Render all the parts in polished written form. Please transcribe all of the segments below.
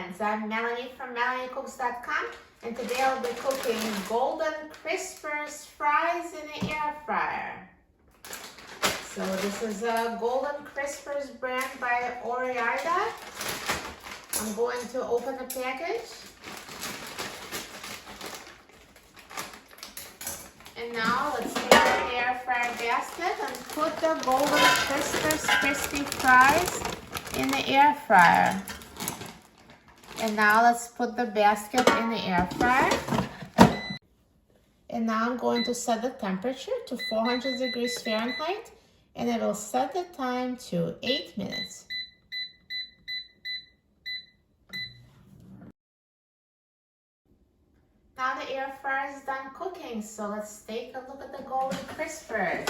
friends, I'm Melanie from MelanieCooks.com, and today I'll be cooking Golden Crispers fries in the air fryer. So this is a Golden Crispers brand by Ore-Ida. I'm going to open the package. And now let's take the air fryer basket and put the Golden Crispers crispy fries in the air fryer. And now let's put the basket in the air fryer. And now I'm going to set the temperature to 400 degrees Fahrenheit, and I will set the time to 8 minutes. Now the air fryer is done cooking, so let's take a look at the Golden Crispers.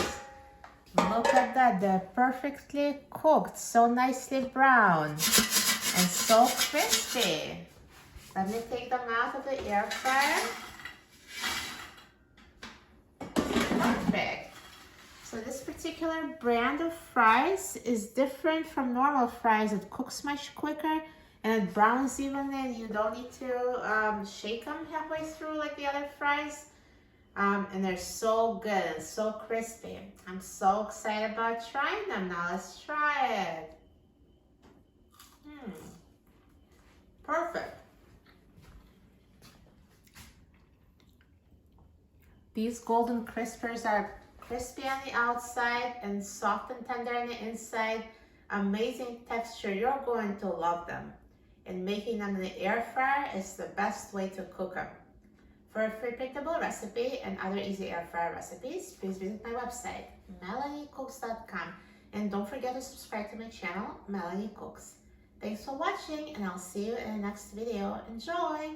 Look at that, they're perfectly cooked, so nicely brown and so crispy. Let me take them out of the air fryer. Perfect. So this particular brand of fries is different from normal fries. It cooks much quicker and it browns evenly, and you don't need to shake them halfway through like the other fries. And they're so good and so crispy. I'm so excited about trying them. Now let's try it. Perfect. These Golden Crispers are crispy on the outside and soft and tender on the inside. Amazing texture. You're going to love them. And making them in the air fryer is the best way to cook them. For a free printable recipe and other easy air fryer recipes, please visit my website, MelanieCooks.com. And don't forget to subscribe to my channel, Melanie Cooks. Thanks for watching, and I'll see you in the next video. Enjoy!